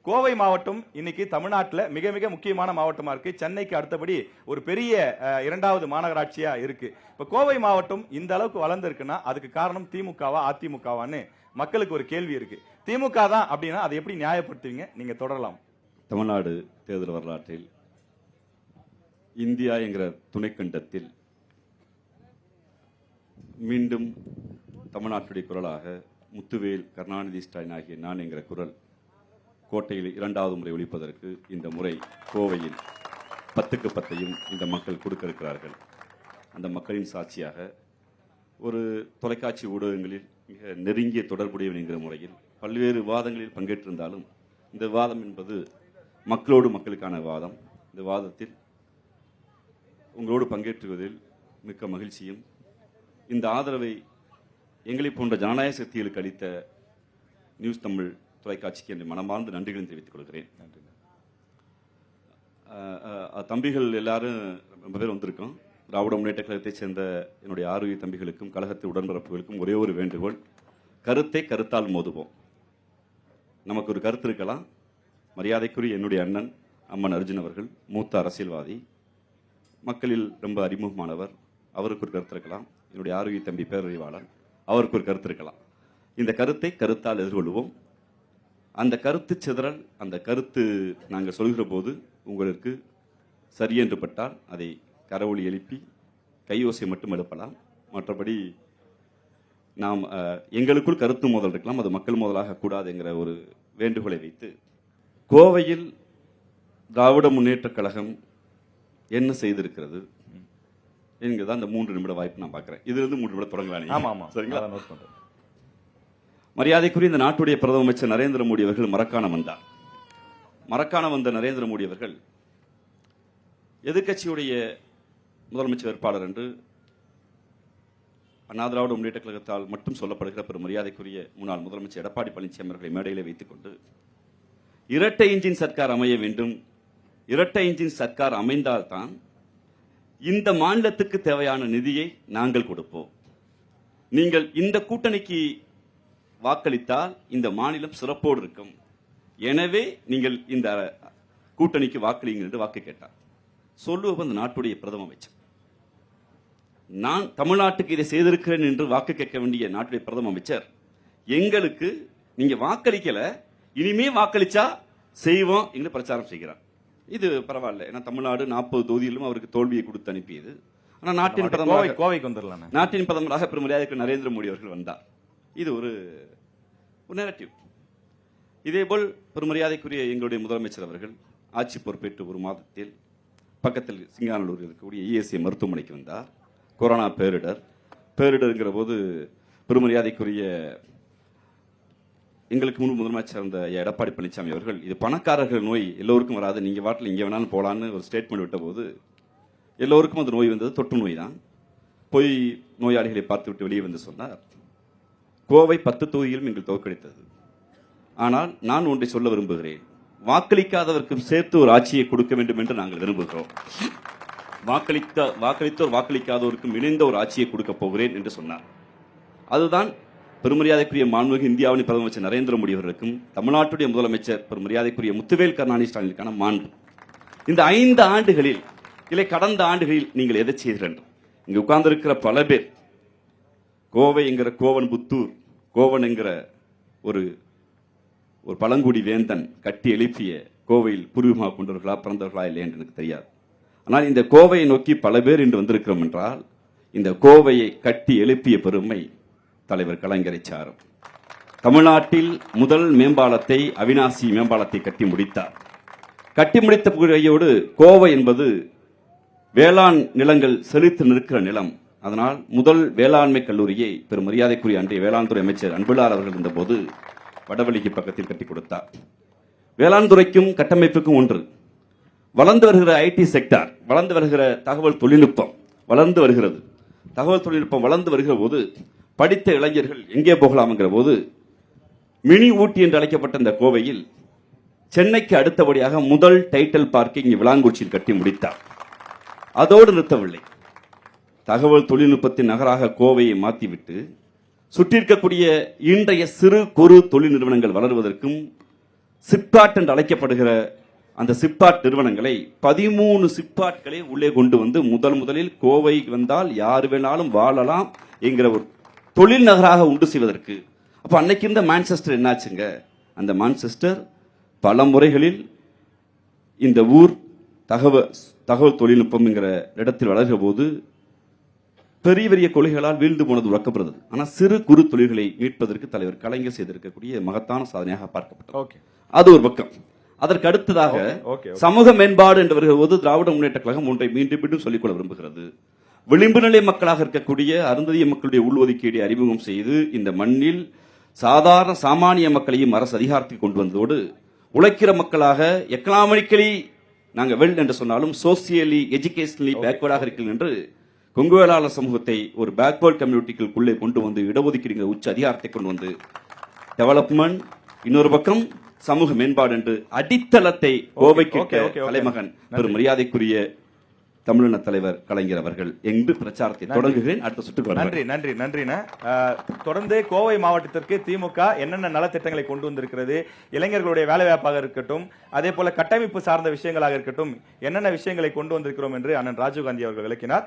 கோவை மாவட்டம் இன்னைக்கு தமிழ்நாட்டில் மிக மிக முக்கியமான மாவட்டமா இருக்கு. சென்னைக்கு அடுத்தபடி ஒரு பெரிய இரண்டாவது மாநகராட்சியா இருக்கு. இப்ப கோவை மாவட்டம் இந்த அளவுக்கு வளர்ந்திருக்குன்னா அதுக்கு காரணம் திமுகவா அதிமுகவான்னு மக்களுக்கு ஒரு கேள்வி இருக்கு. திமுக தான் அப்படின்னா அதை எப்படி நியாயப்படுத்துவீங்க? நீங்க தொடரலாம். தமிழ்நாடு தேர்தல் வரலாற்றில் இந்தியா என்கிற துணைக்கண்டத்தில் மீண்டும் தமிழ்நாட்டுடைய குரலாக முத்துவேல், கருணாநிதி, ஸ்டாலின் ஆகிய நான் என்கிற குரல் கோட்டையில் இரண்டாவது முறை ஒலிப்பதற்கு இந்த முறை கோவையில் 10க்கு 10ஐயும் இந்த மக்கள் கொடுக்க இருக்கிறார்கள். அந்த மக்களின் சாட்சியாக ஒரு தொலைக்காட்சி ஊடகங்களில் மிக நெருங்கிய தொடர்புடையவன் என்கிற முறையில் பல்வேறு வாதங்களில் பங்கேற்றிருந்தாலும் இந்த வாதம் என்பது மக்களோடு மக்களுக்கான வாதம். இந்த வாதத்தில் உங்களோடு பங்கேற்றுவதில் மிக்க மகிழ்ச்சியும், இந்த ஆதரவை எங்களை போன்ற ஜனநாயக சக்திகளுக்கு அளித்த நியூஸ் தமிழ் தொலைக்காட்சிக்கு என் மனமார்ந்த நன்றிகளை தெரிவித்துக் கொள்கிறேன். தம்பிகள் எல்லாரும் ரொம்ப பேர் வந்திருக்கோம். திராவிட முன்னேற்ற கழகத்தைச் சேர்ந்த என்னுடைய ஆரோக்கிய தம்பிகளுக்கும் கழகத்து உடன்பிறப்புகளுக்கும் ஒரே ஒரு வேண்டுகோள்: கருத்தை கருத்தால் மோதுவோம். நமக்கு ஒரு கருத்து இருக்கலாம். மரியாதைக்குரிய என்னுடைய அண்ணன் அம்மன் அர்ஜுன் அவர்கள் மூத்த அரசியல்வாதி, மக்களில் ரொம்ப அறிமுகமானவர், அவருக்கு ஒரு கருத்து இருக்கலாம். என்னுடைய ஆரோக்கிய தம்பி பேரறிவாளர், அவருக்கு ஒரு கருத்து இருக்கலாம். இந்த கருத்தை கருத்தால் எதிர்கொள்வோம். அந்த கருத்து சிதறல், அந்த கருத்து நாங்கள் சொல்கிற போது உங்களுக்கு சரியென்று பட்டால் அதை கரவொலி எழுப்பி கையோசை மட்டும் எழுப்பலாம். மற்றபடி நாம் எங்களுக்குள் கருத்து மோதல் இருக்கலாம், அது மக்கள் மோதலாக கூடாது என்கிற ஒரு வேண்டுகோளை வைத்து, கோவையில் திராவிட முன்னேற்ற கழகம் என்ன செய்திருக்கிறது என்கிறதா இந்த 3 நிமிட வாய்ப்பு நான் பார்க்கிறேன். இதிலிருந்து 3 நிமிடம் தொடங்கலாம். சரிங்களா? மரியாதைக்குரிய இந்த நாட்டுடைய பிரதம அமைச்சர் நரேந்திர மோடி அவர்கள் மரக்காணம் வந்தார். மரக்காணம் வந்த நரேந்திர மோடி அவர்கள் எதிர்க்கட்சியுடைய முதலமைச்சர் வேட்பாளர் என்று அண்ணா திராவிட முன்னேற்ற கழகத்தால் மட்டும் சொல்லப்படுகிற பெரும் மரியாதைக்குரிய முன்னாள் முதலமைச்சர் எடப்பாடி பழனிசாமி அவர்களை மேடையிலே வைத்துக் கொண்டு, இரட்டை இன்ஜின் சர்க்கார் அமைய வேண்டும், இரட்டை இன்ஜின் சர்க்கார் அமைந்தால்தான் இந்த மாநிலத்துக்கு தேவையான நிதியை நாங்கள் கொடுப்போம், நீங்கள் இந்த கூட்டணிக்கு வாக்களித்தால் இந்த மாநிலம் சிறப்போடு இருக்கும், எனவே நீங்கள் இந்த கூட்டணிக்கு வாக்களிங்கள் என்று வாக்கு கேட்டார். சொல்லுவது அந்த நாட்டுடைய பிரதம அமைச்சர். நான் தமிழ்நாட்டுக்கு இதை செய்திருக்கிறேன் என்று வாக்கு கேட்க வேண்டிய நாட்டுடைய பிரதம அமைச்சர் எங்களுக்கு நீங்க வாக்களிக்கல, இனிமே வாக்களிச்சா செய்வோம் என்று பிரச்சாரம் செய்கிறார். இது பரவாயில்ல, ஏன்னா தமிழ்நாடு 40 தொகுதியிலும் அவருக்கு தோல்வியை கொடுத்து அனுப்பியது. ஆனால் நாட்டின் பிரதமராக கோவைக்கு வந்துடலாம். நாட்டின் பிரதமராக பெரும் மரியாதைக்கு நரேந்திர மோடி அவர்கள் வந்தார். இது ஒரு நேரட்டிவ். இதேபோல் பெருமரியாதைக்குரிய எங்களுடைய முதலமைச்சர் அவர்கள் ஆட்சி பொறுப்பேற்று ஒரு மாதத்தில் பக்கத்தில் சிங்கானூர் இருக்கக்கூடிய இஎஸ்ஐ மருத்துவமனைக்கு வந்தார். கொரோனா பேரிடர்ங்கிற போது பெருமரியாதைக்குரிய எங்களுக்கு முன்பு முதலமைச்சர் இருந்த எடப்பாடி பழனிசாமி அவர்கள், இது பணக்காரர்கள் நோய், எல்லோருக்கும் வராது, நீங்க வாட்டில் இங்கே வேணாலும் போலான்னு ஒரு ஸ்டேட்மெண்ட் விட்ட போது எல்லோருக்கும் அந்த நோய் வந்தது தொற்று நோய் தான். போய் நோயாளிகளை பார்த்து விட்டு வெளியே வந்து சொன்னார், கோவை 10 தொகுதியிலும் எங்கள் தோற்கடித்தது. ஆனால் நான் ஒன்றை சொல்ல விரும்புகிறேன், வாக்களிக்காதவருக்கும் சேர்த்து ஒரு ஆட்சியை கொடுக்க வேண்டும் என்று நாங்கள் விரும்புகிறோம். வாக்களித்தோர் வாக்களிக்காதவருக்கும் இணைந்த ஒரு ஆட்சியை கொடுக்க போகிறேன் என்று சொன்னார். அதுதான் பெருமரியாதைக்குரிய மாண்புமிகு இந்தியாவின் பிரதம அமைச்சர் நரேந்திர மோடி அவர்களுக்கும் தமிழ்நாட்டுடைய முதலமைச்சர் பெருமரியாதைக்குரிய முத்துவேல் கருணாநிதி ஸ்டாலினுக்கான மாண்பு. இந்த 5 ஆண்டுகளில் இல்லை கடந்த ஆண்டுகளில் நீங்கள் எதை செய்தீர்கள்? இங்கு உட்கார்ந்திருக்கிற பல பேர் கோவை என்கிற கோவன் புத்தூர், கோவன் என்கிற ஒரு பழங்குடி வேந்தன் கட்டி எழுப்பிய கோவையில் பூர்வீகமாக கொண்டவர்களா பிறந்தவர்களா இல்லை என்று எனக்கு தெரியாது. ஆனால் இந்த கோவையை நோக்கி பல பேர் இன்று வந்திருக்கிறோம் என்றால் இந்த கோவையை கட்டி எழுப்பிய பெருமை தலைவர் கலைஞரை சாரும். தமிழ்நாட்டில் முதல் மேம்பாலத்தை, அவினாசி மேம்பாலத்தை கட்டி முடித்தார். கட்டி முடித்த கையோடு கோவை என்பது வேளாண் நிலங்கள் செழித்து நிற்கிற நிலம். அதனால் முதல் வேளாண்மை கல்லூரியை பெரும் மரியாதைக்குரிய அன்றைய வேளாண் துறை அமைச்சர் அன்புலார் அவர்கள் இருந்தபோது வடவழிக்கு பக்கத்தில் கட்டி கொடுத்தார். வேளாண் துறைக்கும் கட்டமைப்புக்கும் ஒன்று. வளர்ந்து வருகிற ஐடி செக்டார், வளர்ந்து வருகிற தகவல் தொழில்நுட்பம் வளர்ந்து வருகிறது. தகவல் தொழில்நுட்பம் வளர்ந்து வருகிற போது படித்த இளைஞர்கள் எங்கே போகலாம் என்கிற போது மினி ஊட்டி என்று அழைக்கப்பட்ட இந்த கோவையில் சென்னைக்கு அடுத்தபடியாக முதல் டைட்டில் பார்க்கை இங்கே விளாங்குறிச்சியில் கட்டி முடித்தார். அதோடு நிறுத்தவில்லை. தகவல் தொழில்நுட்பத்தின் நகராக கோவையை மாற்றிவிட்டு சுற்றிருக்கக்கூடிய இன்றைய சிறு குறு தொழில் நிறுவனங்கள் வளருவதற்கும் சிப்காட் என்று அழைக்கப்படுகிற அந்த சிப்காட் நிறுவனங்களை 13 சிப்காட்களை உள்ளே கொண்டு வந்து முதலில் கோவை வந்தால் யார் வேணாலும் வாழலாம் என்கிற ஒரு தொழில் நகராக உண்டு செய்வதற்கு. அப்ப அன்னைக்கு இருந்த மான்செஸ்டர் என்னாச்சுங்க? அந்த மான்செஸ்டர் பல முறைகளில் இந்த ஊர் தகவல் தொழில்நுட்பம் என்கிற இடத்தில் வளர்கிற போது பெரிய பெரிய கொள்கைகளால் வீழ்ந்து போனது உறக்கப்படுறது. ஆனால் சிறு குறு தொழில்களை மீட்பதற்கு தலைவர் கலைஞர் செய்திருக்கக்கூடிய மகத்தான சாதனையாக பார்க்கப்பட்டது. அது ஒரு பக்கம். அதற்கு அடுத்ததாக சமூக மேம்பாடு என்று வருகிற போது திராவிட முன்னேற்ற கழகம் ஒன்றை மீண்டும் மீண்டும் சொல்லிக்கொள்ள விரும்புகிறது. விளிம்பு நிலை மக்களாக இருக்கக்கூடிய அருந்ததிய மக்களுடைய உள்ஒதுக்கீடை அறிமுகம் செய்து இந்த மண்ணில் சாதாரண சாமானிய மக்களையும் அரசு அதிகாரத்தில் கொண்டு வந்ததோடு உழைக்கிற மக்களாக எக்கனாமிக்கலி நாங்க வெல் என்று சொன்னாலும் சோசியலி எஜுகேஷனலி பேக்வர்டாக இருக்கிறது என்று கொங்கு வேளாளர் சமூகத்தை ஒரு பேக்வர்ட் கம்யூனிட்டிக்குள்ளே கொண்டு வந்து இடஒதுக்கீடு உச்ச அதிகாரத்தை கொண்டு வந்து டெவலப்மெண்ட், இன்னொரு பக்கம் சமூக மேம்பாடு என்று அடித்தளத்தை கோவைக்கு தலைமகன் பெரும் மரியாதைக்குரிய தமிழின தலைவர் கலைஞர் அவர்கள் என்று பிரச்சாரத்தை தொடங்குகிறேன். அடுத்த சுற்றுக்கு நன்றி நன்றி நன்றிண்ண. தொடர்ந்து கோவை மாவட்டத்திற்கு திமுக என்னென்ன நலத்திட்டங்களை கொண்டு வந்திருக்கிறது, இளைஞர்களுடைய வேலை வாய்ப்பாக இருக்கட்டும், அதே போல கட்டமைப்பு சார்ந்த விஷயங்களாக இருக்கட்டும், என்னென்ன விஷயங்களை கொண்டு வந்திருக்கிறோம் என்று அண்ணன் ராஜீவ்காந்தி அவர்கள் விளக்கினார்.